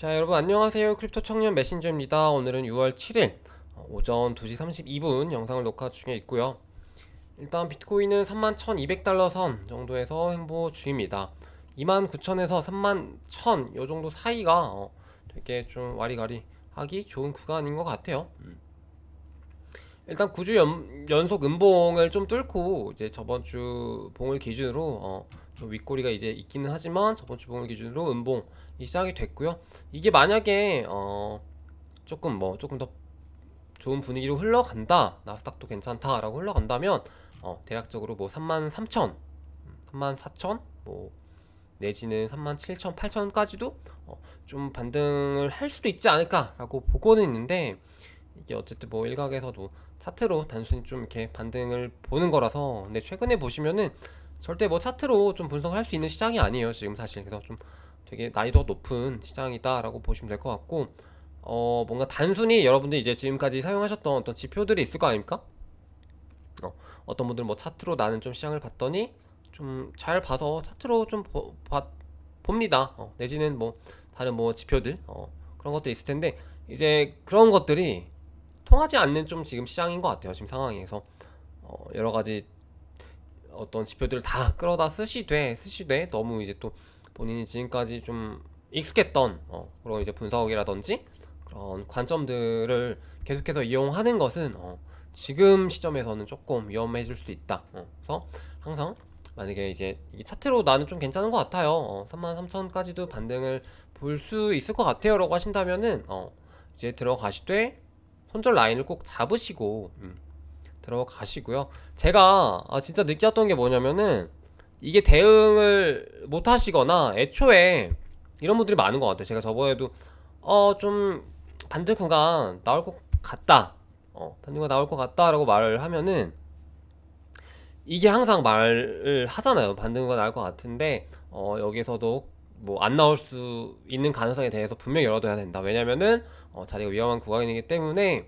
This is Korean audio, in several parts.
자, 여러분 안녕하세요. 크립토 청년 메신저입니다. 오늘은 6월 7일 오전 2시 32분 영상을 녹화 중에 있고요. 일단 비트코인은 31,200달러 선 정도에서 행보 중입니다. 29,000에서 31,000 요 정도 사이가 되게 좀 와리가리 하기 좋은 구간인 것 같아요. 일단 9주 연속 음봉을 좀 뚫고 이제 저번 주 봉을 기준으로 좀 윗꼬리가 이제 있기는 하지만 저번 주 봉을 기준으로 음봉이 시작이 됐고요. 이게 만약에 조금 더 좋은 분위기로 흘러간다, 나스닥도 괜찮다라고 흘러간다면 대략적으로 뭐 33,000, 34,000 뭐 내지는 37,000, 8,000까지도 좀 반등을 할 수도 있지 않을까라고 보고는 있는데, 이게 어쨌든 뭐 일각에서도 차트로 단순히 좀 이렇게 반등을 보는 거라서. 근데 최근에 보시면은 절대 뭐 차트로 좀 분석할 수 있는 시장이 아니에요 지금 사실. 그래서 좀 되게 난이도가 높은 시장이다라고 보시면 될 것 같고, 뭔가 단순히 여러분들이 이제 지금까지 사용하셨던 어떤 지표들이 있을 거 아닙니까? 어떤 분들 뭐 차트로 나는 좀 시장을 봤더니 좀 잘 봐서 차트로 좀 봅니다. 내지는 뭐 다른 뭐 지표들 그런 것도 있을 텐데, 이제 그런 것들이 통하지 않는 좀 지금 시장인 것 같아요 지금 상황에서. 여러 가지 어떤 지표들을 다 끌어다 쓰시되 너무 이제 또 본인이 지금까지 좀 익숙했던 그런 이제 분석이라든지 그런 관점들을 계속해서 이용하는 것은 지금 시점에서는 조금 위험해질 수 있다. 그래서 항상 만약에 이제 이게 차트로 나는 좀 괜찮은 것 같아요, 33,000까지도 반등을 볼 수 있을 것 같아요 라고 하신다면은 이제 들어가시되 손절 라인을 꼭 잡으시고 들어가시고요. 제가 진짜 느꼈던 게 뭐냐면은, 이게 대응을 못 하시거나 애초에 이런 분들이 많은 것 같아요. 제가 저번에도 좀 반등 구간 나올 것 같다, 반등 구간 나올 것 같다라고 말을 하면은, 이게 항상 말을 하잖아요. 반등 구간 나올 것 같은데 여기서도 뭐 안 나올 수 있는 가능성에 대해서 분명히 열어둬야 된다. 왜냐면은 자리가 위험한 구간이기 때문에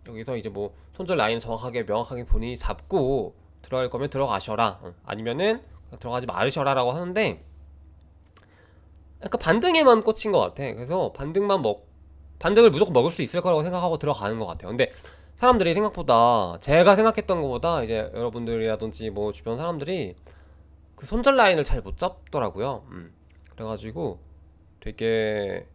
여기서 이제 뭐 손절 라인을 정확하게 명확하게 본인이 잡고 들어갈 거면 들어가셔라, 아니면은 들어가지 말으셔라 라고 하는데, 약간 반등에만 꽂힌 것 같아. 그래서 반등을 무조건 먹을 수 있을 거라고 생각하고 들어가는 것 같아요. 근데 사람들이 생각보다, 제가 생각했던 것보다 이제 여러분들이라든지 뭐 주변 사람들이 그 손절 라인을 잘 못 잡더라고요. 그래가지고 되게,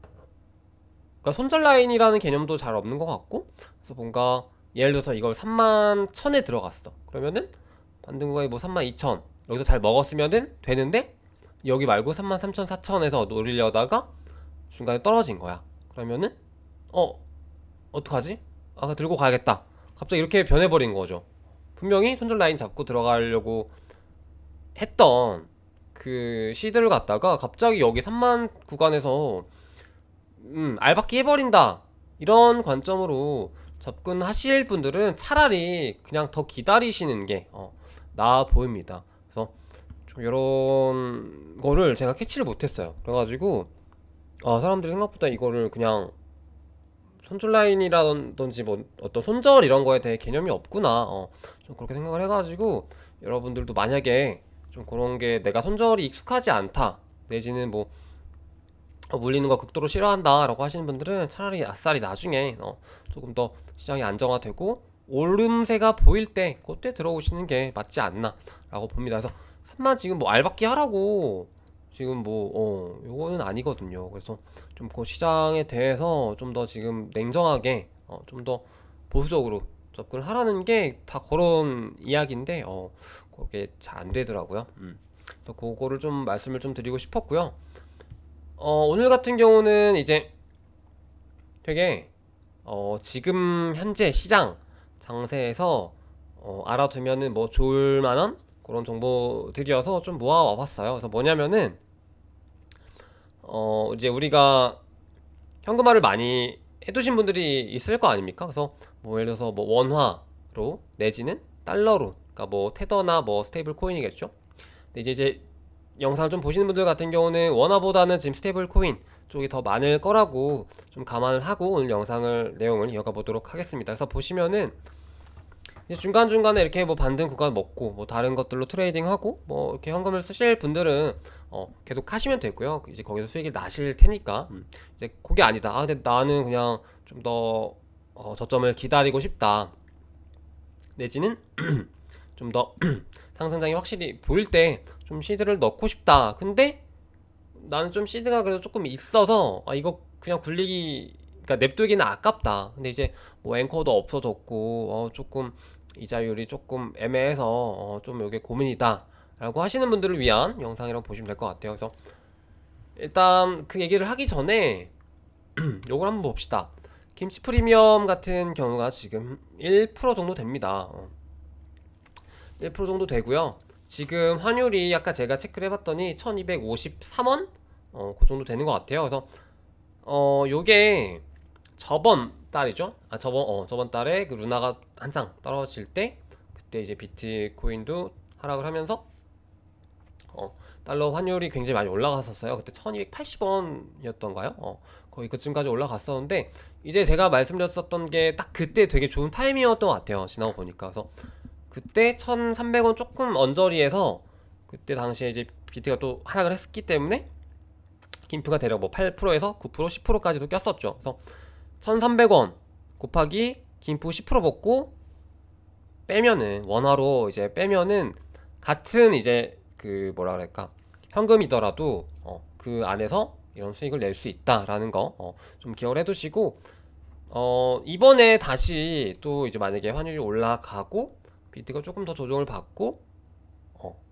그러니까 손절 라인이라는 개념도 잘 없는 것 같고, 그래서 뭔가 예를 들어서 이걸 31,000에 들어갔어. 그러면은 반등 구간이 뭐 32,000 여기서 잘 먹었으면은 되는데, 여기 말고 33,000, 4,000에서 노리려다가 중간에 떨어진 거야. 그러면은 어 어떡하지? 아, 들고 가야겠다. 갑자기 이렇게 변해버린 거죠. 분명히 손절 라인 잡고 들어가려고 했던 그 시드를 갖다가 갑자기 여기 3만 구간에서 알박기 해버린다, 이런 관점으로 접근하실 분들은 차라리 그냥 더 기다리시는 게 나아 보입니다. 그래서 좀 이런 거를 제가 캐치를 못했어요. 그래가지고 사람들이 생각보다 이거를 그냥 손절 라인이라든지 뭐 어떤 손절 이런 거에 대해 개념이 없구나, 좀 그렇게 생각을 해가지고, 여러분들도 만약에 좀 그런 게 내가 손절이 익숙하지 않다, 내지는 뭐 물리는 거 극도로 싫어한다 라고 하시는 분들은 차라리 아싸리 나중에 조금 더 시장이 안정화되고 오름세가 보일 때 그때 들어오시는 게 맞지 않나 라고 봅니다. 그래서 3만 지금 뭐 알박기 하라고 지금 뭐 요거는 아니거든요. 그래서 좀 그 시장에 대해서 좀 더 지금 냉정하게 좀 더 보수적으로 접근을 하라는 게 다 그런 이야기인데 그게 잘 안 되더라고요. 그래서 그거를 좀 말씀을 좀 드리고 싶었고요. 오늘 같은 경우는 이제 되게 지금 현재 시장 장세에서 알아두면은 뭐 좋을 만한 그런 정보들이어서 좀 모아와 봤어요. 그래서 뭐냐면은 이제 우리가 현금화를 많이 해두신 분들이 있을 거 아닙니까? 그래서 뭐 예를 들어서 뭐 원화로 내지는 달러로, 그러니까 뭐 테더나 뭐 스테이블 코인이겠죠. 근데 이제 영상을 좀 보시는 분들 같은 경우는 원화보다는 지금 스테이블 코인 쪽이 더 많을 거라고 좀 감안을 하고 오늘 영상을 내용을 이어가 보도록 하겠습니다. 그래서 보시면은 이제 중간중간에 이렇게 뭐 반등 구간 먹고 뭐 다른 것들로 트레이딩하고 뭐 이렇게 현금을 쓰실 분들은 계속 하시면 되고요. 이제 거기서 수익이 나실 테니까 이제 그게 아니다. 아 근데 나는 그냥 좀 더 저점을 기다리고 싶다. 내지는 좀 더 상승장이 확실히 보일 때 좀 시드를 넣고 싶다. 근데 나는 좀 시드가 그래도 조금 있어서 아 이거 그냥 굴리기 그러니까 냅두기는 아깝다. 근데 이제 뭐 앵커도 없어졌고 조금 이자율이 조금 애매해서 좀 이게 고민이다 라고 하시는 분들을 위한 영상이라고 보시면 될 것 같아요. 그래서 일단 그 얘기를 하기 전에 요걸 한번 봅시다. 김치 프리미엄 같은 경우가 지금 1% 정도 됩니다. 1% 정도 되고요. 지금 환율이 아까 제가 체크를 해봤더니 1253원? 그 정도 되는 것 같아요. 그래서 요게 저번 달이죠. 저번 달에 그 루나가 한창 떨어질 때 그때 이제 비트코인도 하락을 하면서 달러 환율이 굉장히 많이 올라갔었어요. 그때 1280원이었던가요? 거의 그쯤까지 올라갔었는데 이제 제가 말씀드렸었던 게 딱 그때 되게 좋은 타이밍이었던 것 같아요. 지나고 보니까. 그래서 그때 1300원 조금 언저리에서 그때 당시에 이제 비트가 또 하락을 했기 때문에 김프가 대략 뭐 8%에서 9% 10%까지도 꼈었죠. 그래서 1300원 곱하기 김프 10% 먹고 빼면은 원화로 이제 빼면은 같은 이제 그 뭐라 그럴까 현금이더라도 그 안에서 이런 수익을 낼 수 있다라는 거 좀 기억을 해두시고 이번에 다시 또 이제 만약에 환율이 올라가고 비트가 조금 더 조정을 받고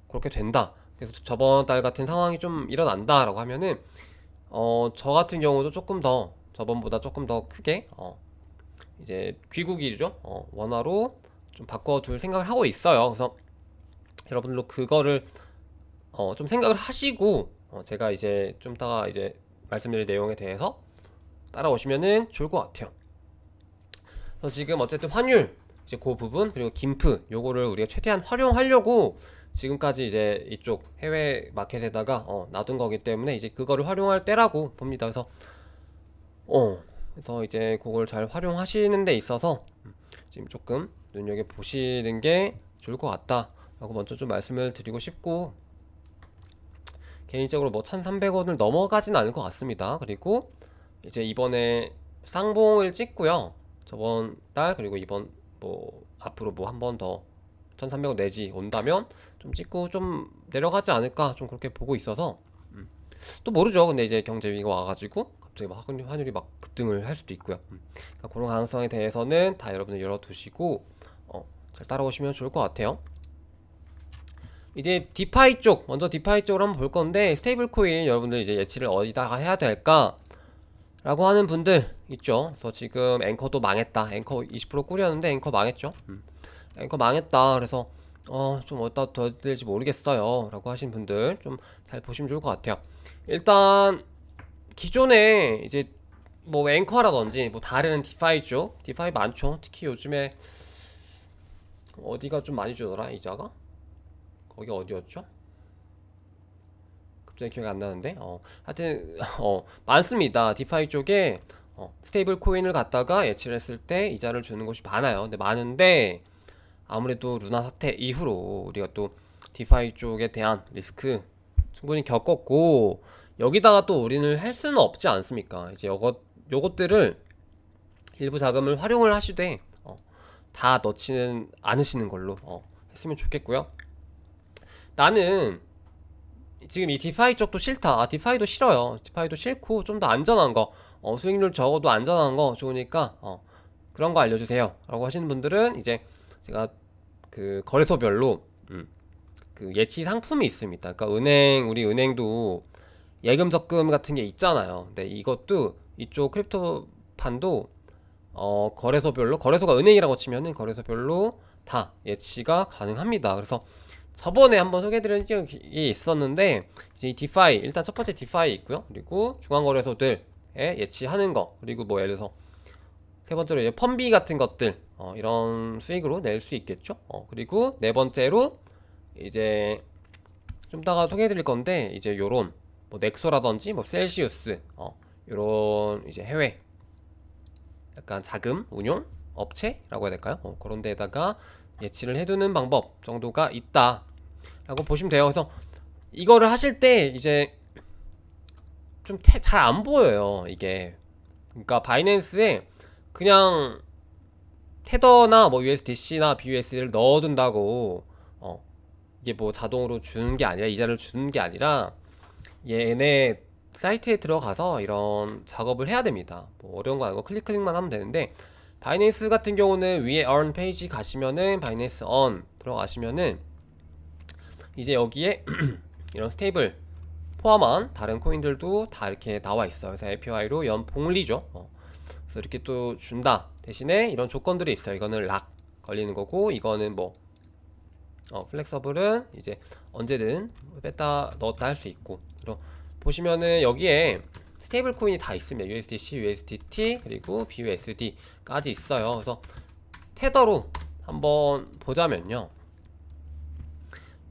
그렇게 된다. 그래서 저번 달 같은 상황이 좀 일어난다라고 하면은 저 같은 경우도 조금 더 저번보다 조금 더 크게 이제 귀국이죠. 원화로 좀 바꿔둘 생각을 하고 있어요. 그래서 여러분들도 그거를 좀 생각을 하시고 제가 이제 좀 이따가 이제 말씀드릴 내용에 대해서 따라오시면은 좋을 것 같아요. 그래서 지금 어쨌든 환율 이제 그 부분 그리고 김프 요거를 우리가 최대한 활용하려고 지금까지 이제 이쪽 해외 마켓에다가 놔둔 거기 때문에 이제 그거를 활용할 때라고 봅니다. 그래서 이제 그걸 잘 활용하시는 데 있어서 지금 조금 눈여겨 보시는 게 좋을 것 같다라고 먼저 좀 말씀을 드리고 싶고 개인적으로 뭐 1300원을 넘어가진 않을 것 같습니다. 그리고 이제 이번에 쌍봉을 찍고요. 저번 달 그리고 이번 뭐 앞으로 뭐 한 번 더 1300원 내지 온다면 좀 찍고 좀 내려가지 않을까 좀 그렇게 보고 있어서 또 모르죠. 근데 이제 경제 위기가 와가지고 갑자기 막 환율이 막 급등을 할 수도 있고요. 그러니까 그런 가능성에 대해서는 다 여러분들 열어두시고 잘 따라오시면 좋을 것 같아요. 이제 디파이 쪽 먼저 디파이 쪽을 한번 볼 건데 스테이블 코인 여러분들 이제 예치를 어디다가 해야 될까 라고 하는 분들 있죠. 그래서 지금 앵커도 망했다. 앵커 20% 꾸렸는데 앵커 망했죠. 앵커 망했다. 그래서 좀 어디다 둬야 될지 모르겠어요 라고 하신 분들 좀 잘 보시면 좋을 것 같아요. 일단 기존에 이제 뭐 앵커라든지 뭐 다른 디파이 쪽 디파이 많죠. 특히 요즘에 어디가 좀 많이 주더라 이자가 거기 어디였죠? 갑자기 기억이 안 나는데 하여튼 많습니다. 디파이 쪽에 스테이블 코인을 갖다가 예치를 했을 때 이자를 주는 곳이 많아요. 근데 많은데 아무래도 루나 사태 이후로 우리가 또 디파이 쪽에 대한 리스크 충분히 겪었고 여기다가 또 올인을 할 수는 없지 않습니까? 이제 요것들을 일부 자금을 활용을 하시되 다 넣지는 않으시는 걸로 했으면 좋겠고요. 나는 지금 이 디파이 쪽도 싫다. 디파이도 싫어요. 디파이도 싫고 좀 더 안전한 거 수익률 적어도 안전한 거 좋으니까 그런 거 알려주세요 라고 하시는 분들은 이제 제가 그 거래소별로 그 예치 상품이 있습니다. 그러니까 우리 은행도 예금 적금 같은 게 있잖아요. 근데 이것도 이쪽 크립토판도 거래소별로 거래소가 은행이라고 치면은 거래소별로 다 예치가 가능합니다. 그래서 저번에 한번 소개해드린 적이 있었는데 이제 이 디파이 일단 첫 번째 디파이 있고요. 그리고 중앙거래소들에 예치하는 거 그리고 뭐 예를 들어서 세 번째로 이제 펀비 같은 것들 이런 수익으로 낼 수 있겠죠. 그리고 네 번째로 이제 좀 이따가 소개해드릴 건데 이제 요런 뭐 넥소라든지 뭐 셀시우스 요런 이제 해외 약간 자금 운용 업체라고 해야 될까요? 그런 데에다가 예치를 해두는 방법 정도가 있다 라고 보시면 돼요. 그래서 이거를 하실 때 이제 좀 잘 안 보여요 이게. 그러니까 바이낸스에 그냥 테더나 뭐 USDC나 BUSD를 넣어둔다고 이게 뭐 자동으로 주는 게 아니라, 이자를 주는 게 아니라 얘네 사이트에 들어가서 이런 작업을 해야 됩니다. 뭐 어려운 거 아니고 클릭만 하면 되는데, 바이낸스 같은 경우는 위에 earn 페이지 가시면은 바이낸스 on 들어가시면은 이제 여기에 이런 스테이블 포함한 다른 코인들도 다 이렇게 나와 있어요. 그래서 API로 연봉리죠. 그래서 이렇게 또 준다. 대신에 이런 조건들이 있어요. 이거는 락 걸리는 거고, 이거는 뭐 플렉서블은 이제 언제든 뺐다 넣었다 할 수 있고. 그리고 보시면은 여기에 스테이블 코인이 다 있습니다. USDC, USDT, 그리고 BUSD까지 있어요. 그래서 테더로 한번 보자면요,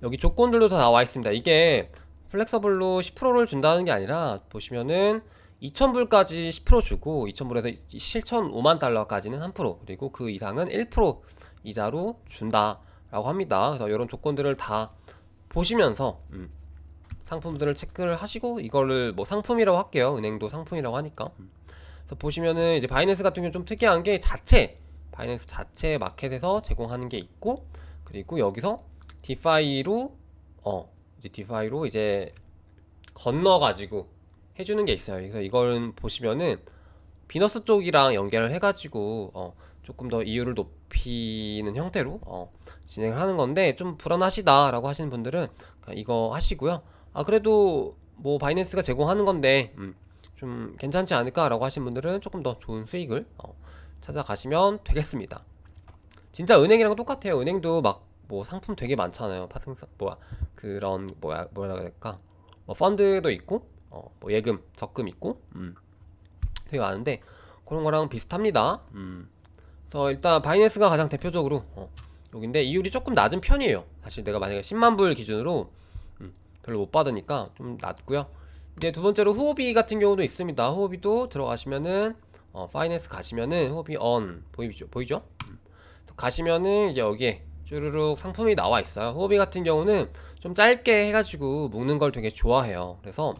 여기 조건들도 다 나와 있습니다. 이게 플렉서블로 10%를 준다는 게 아니라, 보시면은 2000불까지 10% 주고 2000불에서 7,5만 달러까지는 3%, 그리고 그 이상은 1% 이자로 준다라고 합니다. 그래서 이런 조건들을 다 보시면서 상품들을 체크를 하시고, 이거를 뭐 상품이라고 할게요. 은행도 상품이라고 하니까. 그래서 보시면은 이제 바이낸스 같은 경우는 좀 특이한 게 바이낸스 자체 마켓에서 제공하는 게 있고, 그리고 여기서 디파이로 이제 디파이로 이제 건너가지고 해주는 게 있어요. 그래서 이걸 보시면은 비너스 쪽이랑 연결을 해가지고 조금 더 이율을 높이는 형태로 진행을 하는 건데, 좀 불안하시다라고 하시는 분들은 그냥 이거 하시고요. 아, 그래도 뭐 바이낸스가 제공하는 건데 좀 괜찮지 않을까라고 하시는 분들은 조금 더 좋은 수익을 찾아가시면 되겠습니다. 진짜 은행이랑 똑같아요. 은행도 막 뭐 상품 되게 많잖아요. 파생상 뭐야, 그런 뭐라 해야 될까, 뭐 펀드도 있고 뭐 예금, 적금 있고 되게 많은데, 그런 거랑 비슷합니다. 그래서 일단 바이낸스가 가장 대표적으로 여기인데, 이율이 조금 낮은 편이에요. 사실 내가 만약에 10만 불 기준으로 별로 못 받으니까 좀 낮고요. 이제 두 번째로 후오비 같은 경우도 있습니다. 후오비도 들어가시면은 파이낸스 가시면은 후오비 on 보이죠? 가시면은 이제 여기에 쭈루룩 상품이 나와 있어요. 후오비 같은 경우는 좀 짧게 해가지고 묶는 걸 되게 좋아해요. 그래서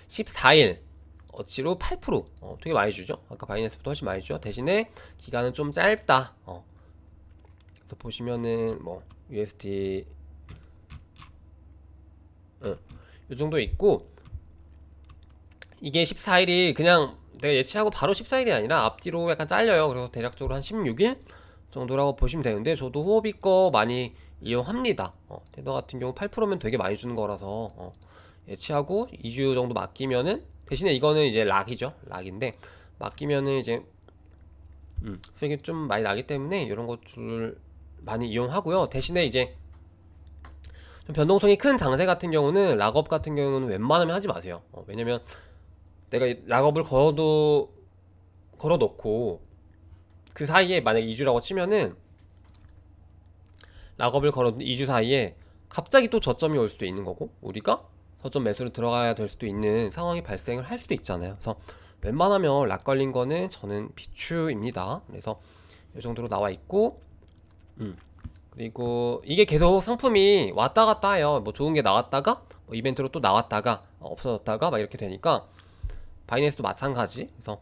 14일 어치로 8% 되게 많이 주죠. 아까 바이낸스보다 훨씬 많이 주죠. 대신에 기간은 좀 짧다. 그래서 보시면은 뭐 USD 요 정도 있고, 이게 14일이 그냥 내가 예치하고 바로 14일이 아니라 앞뒤로 약간 잘려요. 그래서 대략적으로 한 16일 정도라고 보시면 되는데, 저도 후오비 거 많이 이용합니다. 테더 같은 경우 8%면 되게 많이 주는 거라서 예치하고 2주 정도 맡기면은, 대신에 이거는 이제 락인데 맡기면은 이제 수익이 좀 많이 나기 때문에 이런 것들을 많이 이용하고요. 대신에 이제 좀 변동성이 큰 장세 같은 경우는, 락업 같은 경우는 웬만하면 하지 마세요. 왜냐면 내가 락업을 걸어 놓고 그 사이에 만약 2주라고 치면은, 락업을 걸어 2주 사이에 갑자기 또 저점이 올 수도 있는 거고, 우리가 저점 매수로 들어가야 될 수도 있는 상황이 발생을 할 수도 있잖아요. 그래서 웬만하면 락 걸린 거는 저는 비추입니다. 그래서 이 정도로 나와 있고, 그리고 이게 계속 상품이 왔다 갔다 해요. 뭐 좋은 게 나왔다가 뭐 이벤트로 또 나왔다가 없어졌다가 막 이렇게 되니까, 바이낸스도 마찬가지. 그래서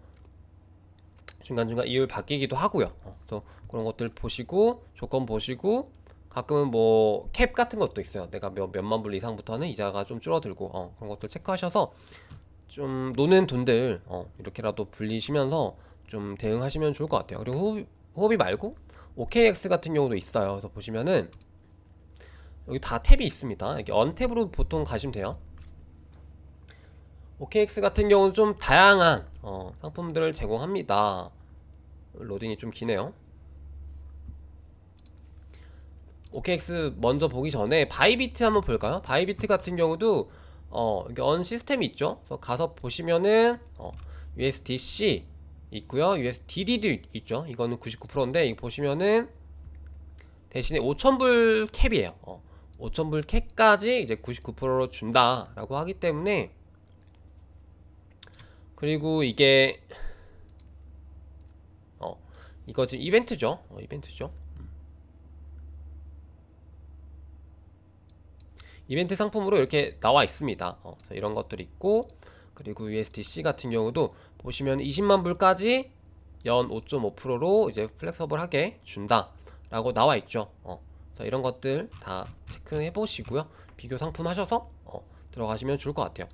중간중간 이율 바뀌기도 하고요. 또 그런 것들 보시고, 조건 보시고, 가끔은 뭐 캡 같은 것도 있어요. 내가 몇만 불 이상부터는 이자가 좀 줄어들고 그런 것들 체크하셔서 좀 노는 돈들 이렇게라도 불리시면서 좀 대응하시면 좋을 것 같아요. 그리고 후오비 말고 OKX 같은 경우도 있어요. 그래서 보시면은 여기 다 탭이 있습니다. 이렇게 언탭으로 보통 가시면 돼요. OKX 같은 경우는 좀 다양한 상품들을 제공합니다. 로딩이 좀 기네요. OKX 먼저 보기 전에 바이비트 한번 볼까요? 바이비트 같은 경우도 이게 언 시스템이 있죠. 그래서 가서 보시면은 USDC 있고요, USDD도 있죠. 이거는 99%인데, 이거 보시면은 대신에 5,000불 캡이에요. 5,000불 캡까지 이제 99%로 준다라고 하기 때문에, 그리고 이게 이거 지금 이벤트죠. 이벤트죠. 이벤트 상품으로 이렇게 나와 있습니다. 그래서 이런 것들이 있고, 그리고 USDC 같은 경우도 보시면 20만 불까지 연 5.5%로 이제 플렉서블하게 준다 라고 나와 있죠. 그래서 이런 것들 다 체크해 보시고요. 비교 상품 하셔서 들어가시면 좋을 것 같아요.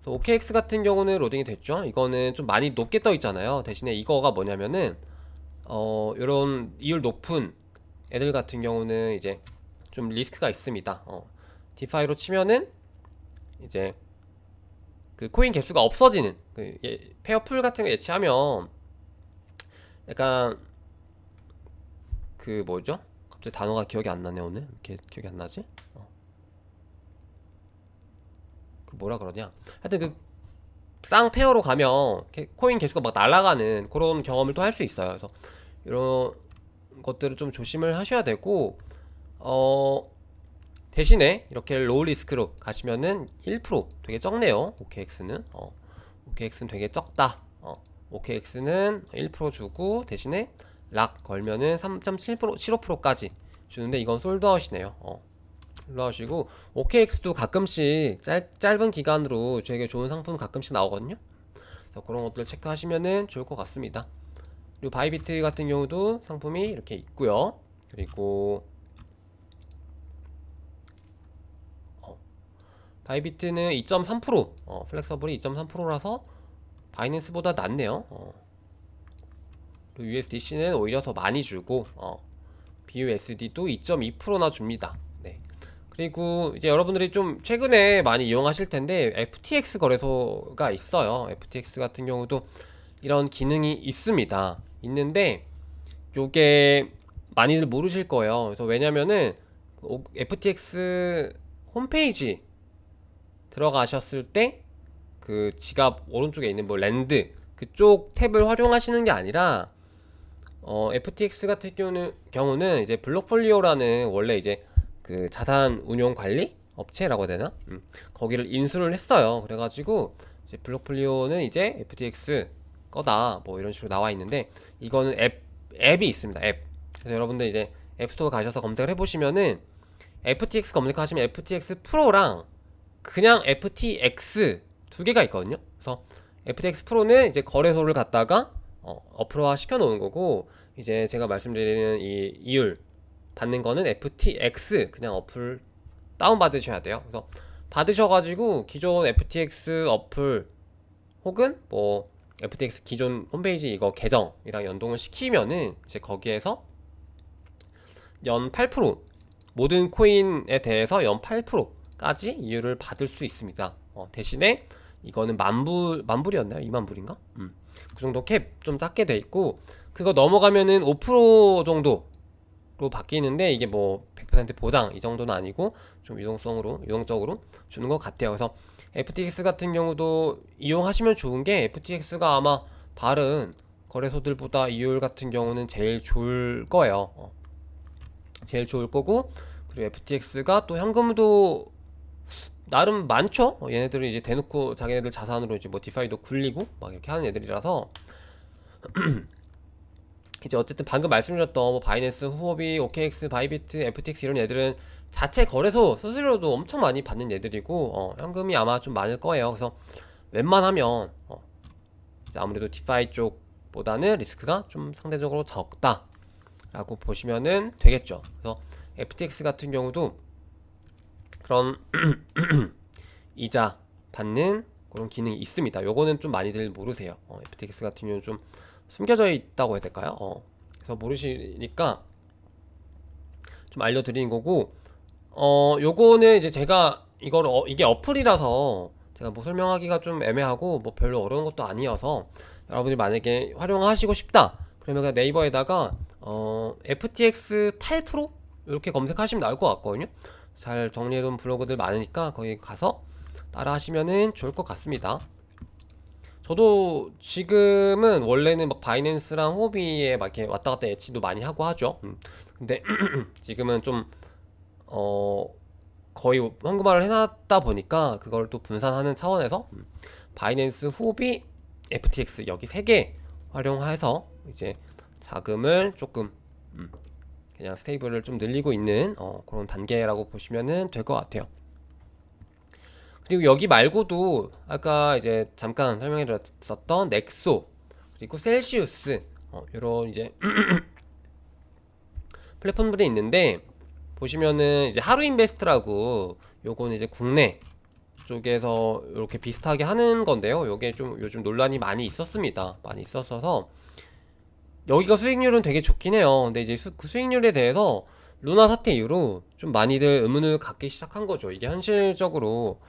OKX 같은 경우는 로딩이 됐죠. 이거는 좀 많이 높게 떠 있잖아요. 대신에 이거가 뭐냐면은 요런 이율 높은 애들 같은 경우는 이제 좀 리스크가 있습니다. 디파이로 치면은 이제 그 코인 개수가 없어지는 페어 풀 같은 거 예치하면 약간 그 뭐죠? 갑자기 단어가 기억이 안 나네. 오늘 이렇게 기억이 안 나지? 그 뭐라 그러냐? 하여튼 그 쌍페어로 가면 코인 개수가 막 날아가는 그런 경험을 또 할 수 있어요. 그래서 이런 것들을 좀 조심을 하셔야 되고, 대신에 이렇게 로우 리스크로 가시면은 1% 되게 적네요. OKX는 OKX는 되게 적다. OKX는 1% 주고 대신에 락 걸면은 3.7% 15%까지 주는데 이건 솔드아웃이네요. 올라오시고 OKX도 가끔씩 짧은 기간으로 되게 좋은 상품 가끔씩 나오거든요. 그래서 그런 것들 체크하시면은 좋을 것 같습니다. 그리고 바이비트 같은 경우도 상품이 이렇게 있고요. 그리고 바이비트는 2.3% 플렉서블이 2.3%라서 바이낸스보다 낫네요. 그리고 USDC는 오히려 더 많이 주고 BUSD도 2.2%나 줍니다. 네. 그리고 이제 여러분들이 좀 최근에 많이 이용하실 텐데 FTX 거래소가 있어요. FTX 같은 경우도 이런 기능이 있습니다. 있는데 요게 많이들 모르실 거예요. 그래서 왜냐면은 FTX 홈페이지 들어가셨을 때 그 지갑 오른쪽에 있는 뭐 랜드 그쪽 탭을 활용하시는 게 아니라 FTX 같은 경우는 이제 블록폴리오라는 원래 이제 그 자산 운용 관리 업체라고 해야 되나? 거기를 인수를 했어요. 그래가지고 이제 블록폴리오는 이제 FTX 거다 뭐 이런 식으로 나와 있는데 이거는 앱이 있습니다. 앱. 그래서 여러분들 이제 앱스토어 가셔서 검색을 해보시면은 FTX 검색하시면 FTX 프로랑 그냥 FTX 두 개가 있거든요. 그래서 FTX 프로는 이제 거래소를 갖다가 어플화 시켜 놓은 거고, 이제 제가 말씀드리는 이 이율 받는 거는 FTX 그냥 어플 다운 받으셔야 돼요. 그래서 받으셔가지고 기존 FTX 어플 혹은 뭐 FTX 기존 홈페이지 이거 계정이랑 연동을 시키면은 이제 거기에서 연 8% 모든 코인에 대해서 연 8%까지 이율을 받을 수 있습니다. 대신에 이거는 만불이었나요? 2만불인가? 그 정도 캡 좀 작게 돼 있고, 그거 넘어가면은 5% 정도로 바뀌는데 이게 뭐 100% 보장 이 정도는 아니고 좀 유동적으로 주는 것 같아요. 그래서 FTX 같은 경우도 이용하시면 좋은 게 FTX가 아마 다른 거래소들보다 이율 같은 경우는 제일 좋을 거예요. 제일 좋을 거고, 그리고 FTX가 또 현금도 나름 많죠. 얘네들은 이제 대놓고 자기네들 자산으로 이제 뭐 디파이도 굴리고 막 이렇게 하는 애들이라서 이제 어쨌든 방금 말씀드렸던 뭐 바이낸스, 후오비, OKX, 바이비트, FTX 이런 애들은 자체 거래소 수수료도 엄청 많이 받는 애들이고 현금이 아마 좀 많을 거예요. 그래서 웬만하면 아무래도 디파이 쪽보다는 리스크가 좀 상대적으로 적다라고 보시면은 되겠죠. 그래서 FTX 같은 경우도 그런 이자 받는 그런 기능이 있습니다. 요거는 좀 많이들 모르세요. FTX 같은 경우는 좀 숨겨져 있다고 해야 될까요? 그래서 모르시니까 좀 알려드리는 거고, 요거는 이제 제가 이걸 이게 어플이라서 제가 뭐 설명하기가 좀 애매하고 뭐 별로 어려운 것도 아니어서 여러분이 만약에 활용하시고 싶다 그러면 그냥 네이버에다가 FTX 8% 이렇게 검색하시면 나올 것 같거든요. 잘 정리해둔 블로그들 많으니까 거기 가서 따라 하시면은 좋을 것 같습니다. 저도 지금은 원래는 막 바이낸스랑 호비에 막 이렇게 왔다 갔다 애치도 많이 하고 하죠. 근데 지금은 좀 거의 현금화를 해놨다 보니까 그걸 또 분산하는 차원에서 바이낸스, 후오비, FTX 여기 세 개 활용해서 이제 자금을 조금 그냥 스테이블을 좀 늘리고 있는 그런 단계라고 보시면은 될 것 같아요. 그리고 여기 말고도 아까 이제 잠깐 설명해 드렸었던 넥소 그리고 셀시우스 이런 이제 플랫폼들이 있는데 보시면은 이제 하루인베스트라고 요거는 이제 국내 쪽에서 이렇게 비슷하게 하는 건데요. 요게 좀 요즘 논란이 많이 있었습니다. 많이 있었어서 여기가 수익률은 되게 좋긴 해요. 근데 이제 그 수익률에 대해서 루나 사태 이후로 좀 많이들 의문을 갖기 시작한 거죠. 이게 현실적으로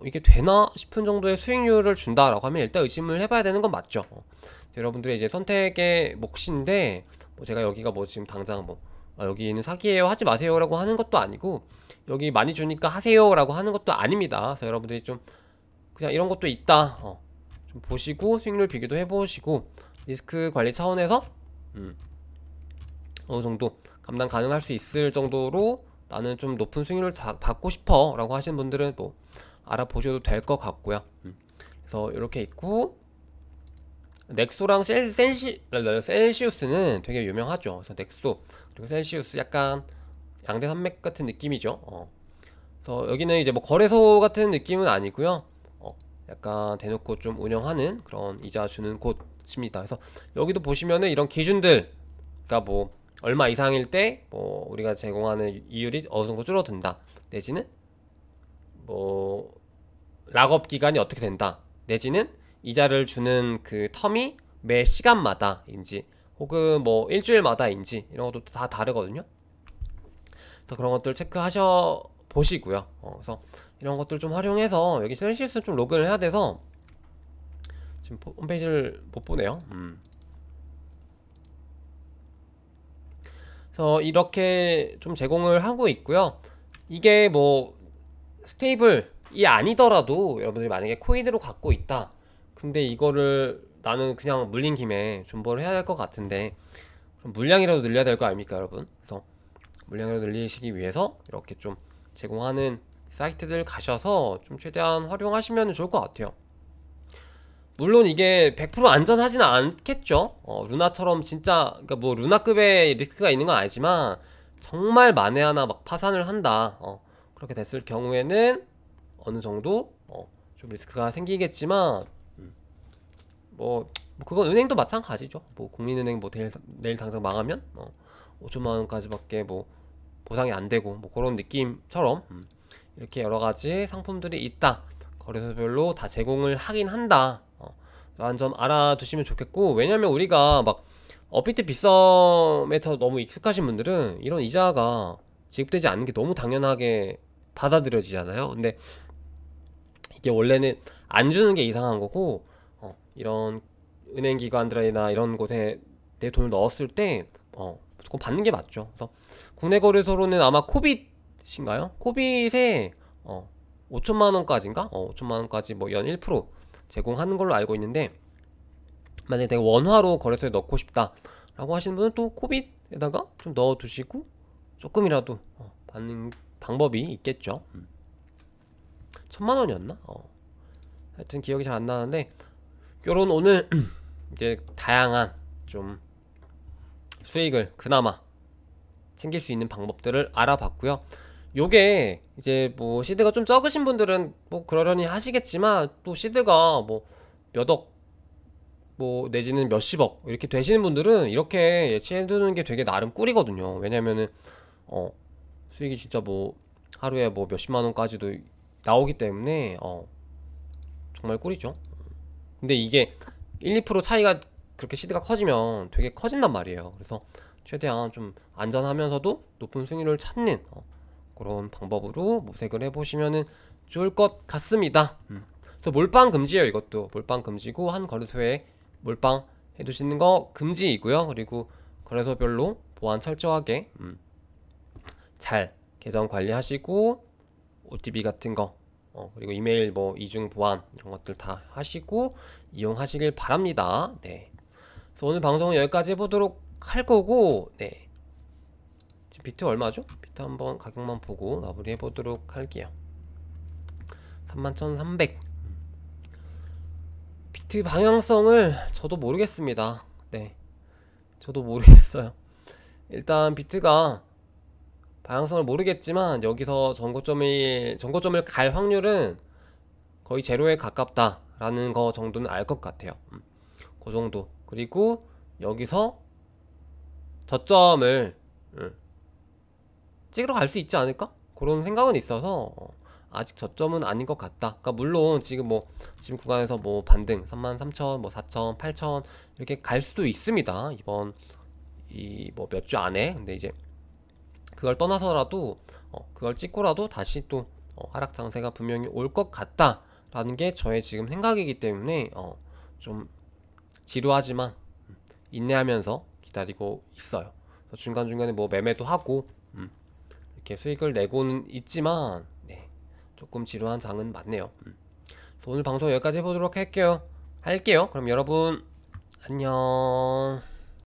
이게 되나 싶은 정도의 수익률을 준다라고 하면 일단 의심을 해봐야 되는 건 맞죠. 여러분들의 이제 선택의 몫인데 뭐 제가 여기가 뭐 지금 당장 뭐 여기는 사기예요 하지 마세요라고 하는 것도 아니고 여기 많이 주니까 하세요라고 하는 것도 아닙니다. 그래서 여러분들이 좀 그냥 이런 것도 있다 좀 보시고 수익률 비교도 해보시고 리스크 관리 차원에서 어느 정도 감당 가능할 수 있을 정도로 나는 좀 높은 수익률을 받고 싶어 라고 하시는 분들은 뭐 알아보셔도 될 것 같고요. 그래서 이렇게 있고 넥소랑 셀시우스는 되게 유명하죠. 그래서 넥소 그리고 셀시우스 약간 양대 산맥 같은 느낌이죠. 그래서 여기는 이제 뭐 거래소 같은 느낌은 아니고요. 약간 대놓고 좀 운영하는 그런 이자 주는 곳입니다. 그래서 여기도 보시면은 이런 기준들, 그러니까 뭐 얼마 이상일 때 뭐 우리가 제공하는 이율이 어느 정도 줄어든다. 내지는 뭐 락업 기간이 어떻게 된다. 내지는 이자를 주는 그 텀이 매 시간마다인지 혹은 뭐 일주일마다인지 이런 것도 다 다르거든요. 그래서 그런 것들 체크하셔 보시고요. 그래서 이런 것들 좀 활용해서 여기 셀시우스 좀 로그를 해야 돼서 지금 홈페이지를 못 보네요. 그래서 이렇게 좀 제공을 하고 있고요. 이게 뭐 스테이블이 아니더라도 여러분들이 만약에 코인으로 갖고 있다. 근데 이거를 나는 그냥 물린 김에 존버를 해야 될 것 같은데 그럼 물량이라도 늘려야 될 거 아닙니까, 여러분? 그래서 물량을 늘리시기 위해서 이렇게 좀 제공하는 사이트들 가셔서 좀 최대한 활용하시면 좋을 것 같아요. 물론 이게 100% 안전하지는 않겠죠. 루나처럼 진짜 그러니까 뭐 루나급의 리스크가 있는 건 아니지만 정말 만에 하나 막 파산을 한다. 그렇게 됐을 경우에는 어느 정도 좀 리스크가 생기겠지만 뭐 그건 은행도 마찬가지죠. 뭐 국민은행 뭐 내일 당장 망하면 5천만 원까지밖에 뭐 보상이 안 되고 뭐 그런 느낌처럼 이렇게 여러 가지 상품들이 있다. 거래소별로 다 제공을 하긴 한다. 라는 점 알아두시면 좋겠고 왜냐면 우리가 막 업비트 빗썸에 서 너무 익숙하신 분들은 이런 이자가 지급되지 않는 게 너무 당연하게 받아들여지잖아요. 근데 이게 원래는 안 주는 게 이상한 거고 이런 은행 기관들이나 이런 곳에 내 돈을 넣었을 때 무조건 받는 게 맞죠. 그래서 국내 거래소로는 아마 코빗인가요? 코빗에 5천만 원까지인가? 5천만 원까지 뭐 연 1% 제공하는 걸로 알고 있는데 만약에 내가 원화로 거래소에 넣고 싶다라고 하시는 분은 또 코빗에다가 좀 넣어두시고 조금이라도 받는 방법이 있겠죠. 1천만 원이었나? 하여튼 기억이 잘 안 나는데 요런 오늘 이제 다양한 좀 수익을 그나마 챙길 수 있는 방법들을 알아봤고요. 요게 이제 뭐 시드가 좀 적으신 분들은 뭐 그러려니 하시겠지만 또 시드가 뭐 몇억 뭐 내지는 몇십억 이렇게 되시는 분들은 이렇게 예치해두는 게 되게 나름 꿀이거든요. 왜냐면은 수익이 진짜 뭐 하루에 뭐 몇십만 원까지도 나오기 때문에 정말 꿀이죠. 근데 이게 1, 2% 차이가 그렇게 시드가 커지면 되게 커진단 말이에요. 그래서 최대한 좀 안전하면서도 높은 수익률을 찾는 그런 방법으로 모색을 해보시면 좋을 것 같습니다. 그래서 몰빵 금지예요. 이것도 몰빵 금지고 한 거래소에 몰빵 해두시는 거 금지이고요. 그리고 거래소별로 보안 철저하게 잘 계정 관리하시고 OTP 같은 거 그리고 이메일 뭐 이중 보안 이런 것들 다 하시고 이용하시길 바랍니다. 네. 그래서 오늘 방송은 여기까지 해보도록 할 거고, 네. 지금 비트 얼마죠? 비트 한번 가격만 보고 마무리 해보도록 할게요. 31,300. 비트 방향성을 저도 모르겠습니다. 네. 저도 모르겠어요. 일단 비트가 방향성을 모르겠지만 여기서 전고점을 갈 확률은 거의 제로에 가깝다라는 거 정도는 알 것 같아요. 그 정도. 그리고 여기서 저점을 찍으러 갈 수 있지 않을까? 그런 생각은 있어서 아직 저점은 아닌 것 같다. 그러니까 물론 지금 뭐 지금 구간에서 뭐 반등 33,000, 뭐 4,000, 8,000 이렇게 갈 수도 있습니다. 이번 이 뭐 몇 주 안에. 근데 이제 그걸 떠나서라도 그걸 찍고라도 다시 또 하락 장세가 분명히 올 것 같다라는 게 저의 지금 생각이기 때문에 좀 지루하지만 인내하면서 기다리고 있어요. 그래서 중간중간에 뭐 매매도 하고 이렇게 수익을 내고는 있지만 네, 조금 지루한 장은 맞네요. 그래서 오늘 방송 여기까지 해보도록 할게요. 그럼 여러분 안녕.